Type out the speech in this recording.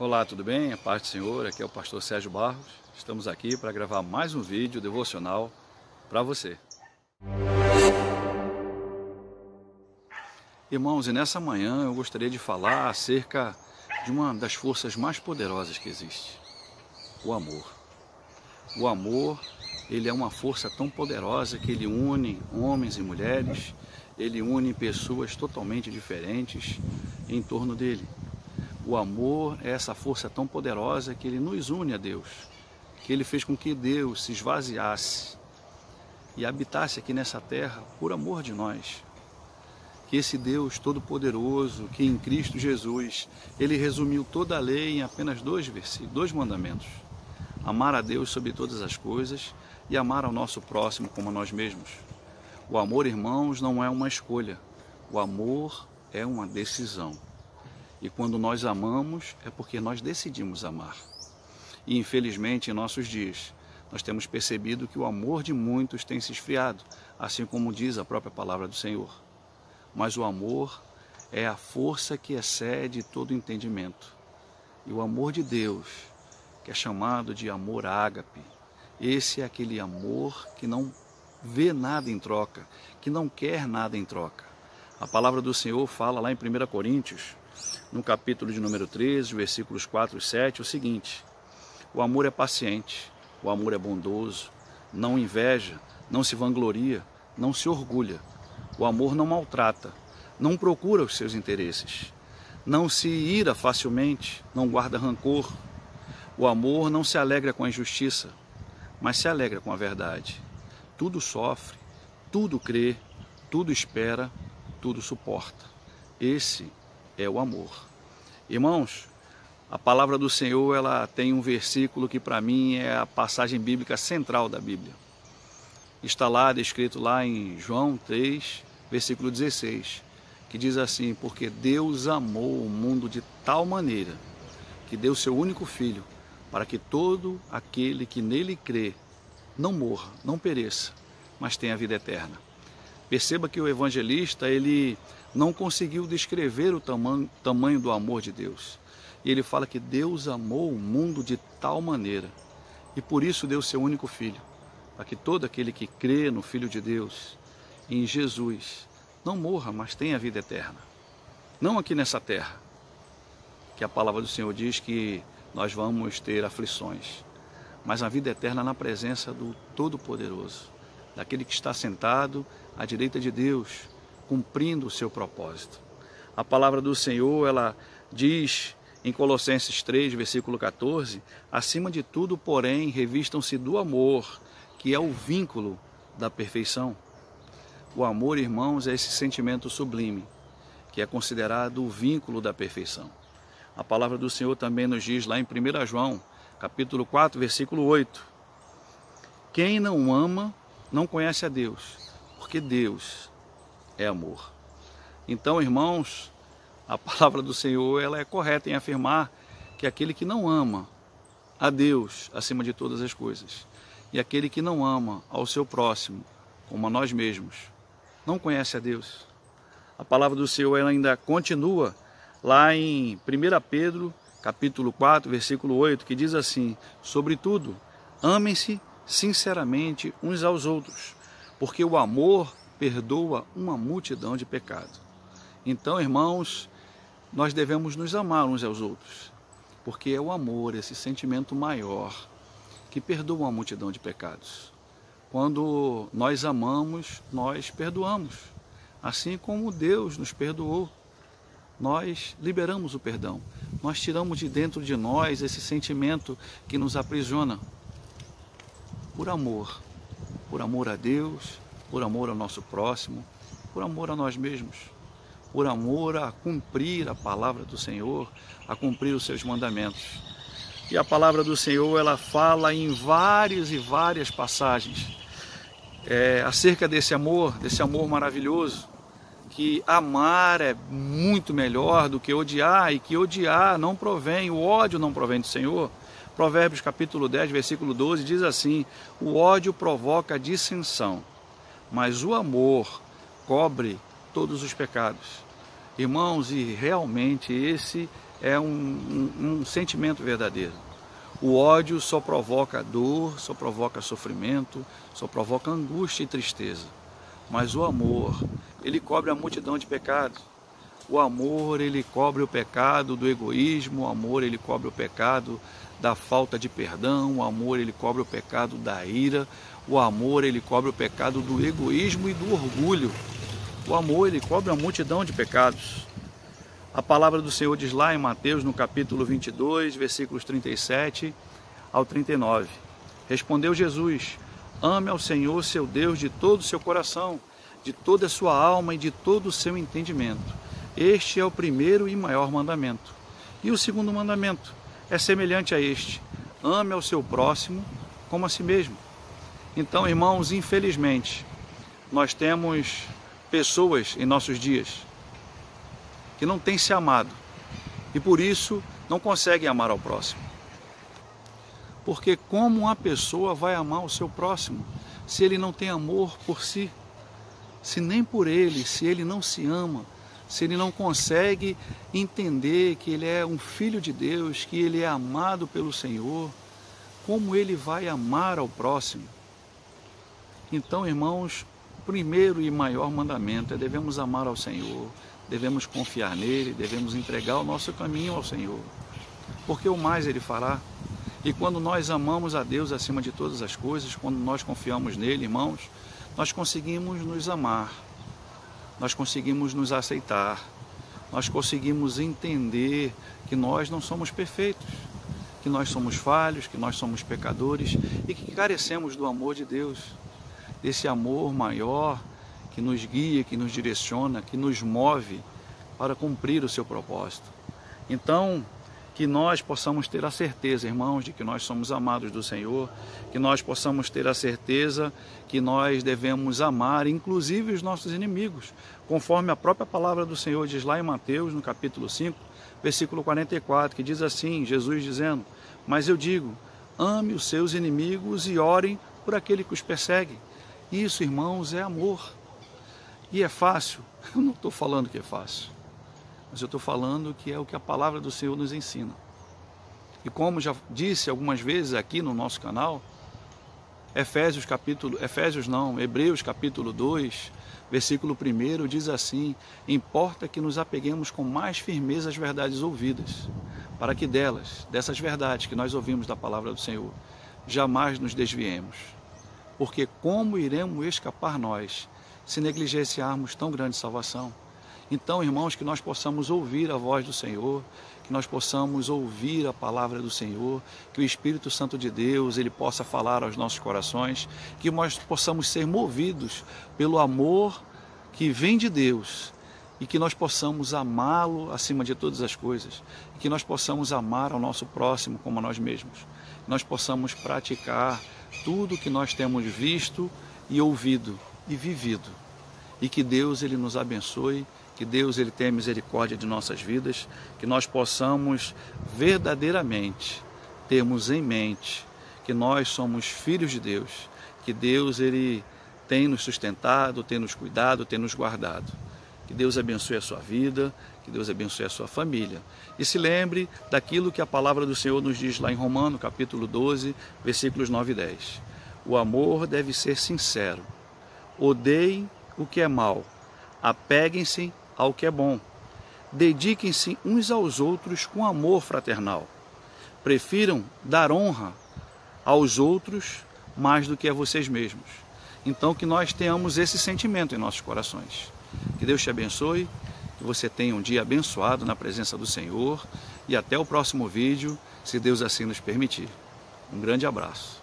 Olá, tudo bem? A paz do Senhor, aqui é o pastor Sérgio Barros. Estamos aqui para gravar mais um vídeo devocional para você. Irmãos, e nessa manhã eu gostaria de falar acerca de uma das forças mais poderosas que existe, o amor. O amor, ele é uma força tão poderosa que ele une homens e mulheres, ele une pessoas totalmente diferentes em torno dele. O amor é essa força tão poderosa que ele nos une a Deus, que ele fez com que Deus se esvaziasse e habitasse aqui nessa terra por amor de nós. Que esse Deus todo-poderoso, que em Cristo Jesus, ele resumiu toda a lei em apenas dois mandamentos. Amar a Deus sobre todas as coisas e amar ao nosso próximo como a nós mesmos. O amor, irmãos, não é uma escolha. O amor é uma decisão. E quando nós amamos, é porque nós decidimos amar. E infelizmente, em nossos dias, nós temos percebido que o amor de muitos tem se esfriado, assim como diz a própria palavra do Senhor. Mas o amor é a força que excede todo entendimento. E o amor de Deus, que é chamado de amor ágape, esse é aquele amor que não vê nada em troca, que não quer nada em troca. A palavra do Senhor fala lá em 1 Coríntios, no capítulo de número 13, versículos 4 e 7, o seguinte: o amor é paciente, o amor é bondoso, não inveja, não se vangloria, não se orgulha. O amor não maltrata, não procura os seus interesses, não se ira facilmente, não guarda rancor. O amor não se alegra com a injustiça, mas se alegra com a verdade. Tudo sofre, tudo crê, tudo espera, tudo suporta. Esse é o amor. Irmãos, a palavra do Senhor, ela tem um versículo que para mim é a passagem bíblica central da Bíblia. Está lá, descrito lá em João 3, versículo 16, que diz assim: porque Deus amou o mundo de tal maneira que deu seu único Filho, para que todo aquele que nele crê não morra, não pereça, mas tenha vida eterna. Perceba que o evangelista, ele não conseguiu descrever o tamanho do amor de Deus. E ele fala que Deus amou o mundo de tal maneira, e por isso deu seu único Filho, para que todo aquele que crê no Filho de Deus, em Jesus, não morra, mas tenha vida eterna. Não aqui nessa terra, que a palavra do Senhor diz que nós vamos ter aflições, mas a vida eterna na presença do Todo-Poderoso, daquele que está sentado à direita de Deus, cumprindo o seu propósito. A palavra do Senhor, ela diz em Colossenses 3, versículo 14, acima de tudo, porém, revistam-se do amor, que é o vínculo da perfeição. O amor, irmãos, é esse sentimento sublime, que é considerado o vínculo da perfeição. A palavra do Senhor também nos diz lá em 1 João, capítulo 4, versículo 8, quem não ama não conhece a Deus, porque Deus é amor. Então, irmãos, a palavra do Senhor, ela é correta em afirmar que aquele que não ama a Deus acima de todas as coisas, e aquele que não ama ao seu próximo como a nós mesmos, não conhece a Deus. A palavra do Senhor, ela ainda continua lá em 1 Pedro, capítulo 4, versículo 8, que diz assim: sobretudo, amem-se sinceramente uns aos outros, porque o amor perdoa uma multidão de pecados. Então, irmãos, nós devemos nos amar uns aos outros, porque é o amor, esse sentimento maior, que perdoa uma multidão de pecados. Quando nós amamos, nós perdoamos, assim como Deus nos perdoou. Nós liberamos o perdão, nós tiramos de dentro de nós esse sentimento que nos aprisiona, por amor a Deus, por amor ao nosso próximo, por amor a nós mesmos, por amor a cumprir a palavra do Senhor, a cumprir os seus mandamentos. E a palavra do Senhor, ela fala em várias e várias passagens acerca desse amor maravilhoso, que amar é muito melhor do que odiar, e que odiar não provém, o ódio não provém do Senhor. Provérbios capítulo 10, versículo 12, diz assim: o ódio provoca dissensão, mas o amor cobre todos os pecados. Irmãos, e realmente esse é um sentimento verdadeiro. O ódio só provoca dor, só provoca sofrimento, só provoca angústia e tristeza. Mas o amor, ele cobre a multidão de pecados. O amor, ele cobre o pecado do egoísmo, o amor, ele cobre o pecado da falta de perdão, o amor, ele cobre o pecado da ira, o amor, ele cobre o pecado do egoísmo e do orgulho. O amor, ele cobre a multidão de pecados. A palavra do Senhor diz lá em Mateus, no capítulo 22, versículos 37 ao 39. Respondeu Jesus: ame ao Senhor, seu Deus, de todo o seu coração, de toda a sua alma e de todo o seu entendimento. Este é o primeiro e maior mandamento. E o segundo mandamento é semelhante a este: ame ao seu próximo como a si mesmo. Então, irmãos, infelizmente, nós temos pessoas em nossos dias que não têm se amado e por isso não conseguem amar ao próximo. Porque como uma pessoa vai amar o seu próximo se ele não tem amor por si? Se nem por ele, se ele não se ama, se ele não consegue entender que ele é um filho de Deus, que ele é amado pelo Senhor, como ele vai amar ao próximo? Então, irmãos, o primeiro e maior mandamento é devemos amar ao Senhor, devemos confiar nele, devemos entregar o nosso caminho ao Senhor, porque o mais ele fará. E quando nós amamos a Deus acima de todas as coisas, quando nós confiamos nele, irmãos, nós conseguimos nos amar, nós conseguimos nos aceitar, nós conseguimos entender que nós não somos perfeitos, que nós somos falhos, que nós somos pecadores e que carecemos do amor de Deus, desse amor maior que nos guia, que nos direciona, que nos move para cumprir o seu propósito. Então, que nós possamos ter a certeza, irmãos, de que nós somos amados do Senhor, que nós possamos ter a certeza que nós devemos amar, inclusive os nossos inimigos, conforme a própria palavra do Senhor diz lá em Mateus, no capítulo 5, versículo 44, que diz assim, Jesus dizendo: mas eu digo, ame os seus inimigos e orem por aquele que os persegue. Isso, irmãos, é amor. E é fácil? Eu não estou falando que é fácil, mas eu estou falando que é o que a palavra do Senhor nos ensina. E como já disse algumas vezes aqui no nosso canal, Hebreus capítulo 2, versículo 1 diz assim: importa que nos apeguemos com mais firmeza às verdades ouvidas, para que dessas verdades que nós ouvimos da palavra do Senhor, jamais nos desviemos. Porque como iremos escapar nós, se negligenciarmos tão grande salvação? Então, irmãos, que nós possamos ouvir a voz do Senhor, que nós possamos ouvir a palavra do Senhor, que o Espírito Santo de Deus, ele possa falar aos nossos corações, que nós possamos ser movidos pelo amor que vem de Deus e que nós possamos amá-lo acima de todas as coisas, e que nós possamos amar ao nosso próximo como a nós mesmos, que nós possamos praticar tudo que nós temos visto e ouvido e vivido, e que Deus ele nos abençoe, que Deus ele tenha misericórdia de nossas vidas, que nós possamos verdadeiramente termos em mente que nós somos filhos de Deus, que Deus ele tem nos sustentado, tem nos cuidado, tem nos guardado. Que Deus abençoe a sua vida, que Deus abençoe a sua família. E se lembre daquilo que a palavra do Senhor nos diz lá em Romanos, capítulo 12, versículos 9 e 10. O amor deve ser sincero. Odeiem o que é mal. Apeguem-se ao que é bom. Dediquem-se uns aos outros com amor fraternal. Prefiram dar honra aos outros mais do que a vocês mesmos. Então que nós tenhamos esse sentimento em nossos corações. Que Deus te abençoe, que você tenha um dia abençoado na presença do Senhor e até o próximo vídeo, se Deus assim nos permitir. Um grande abraço.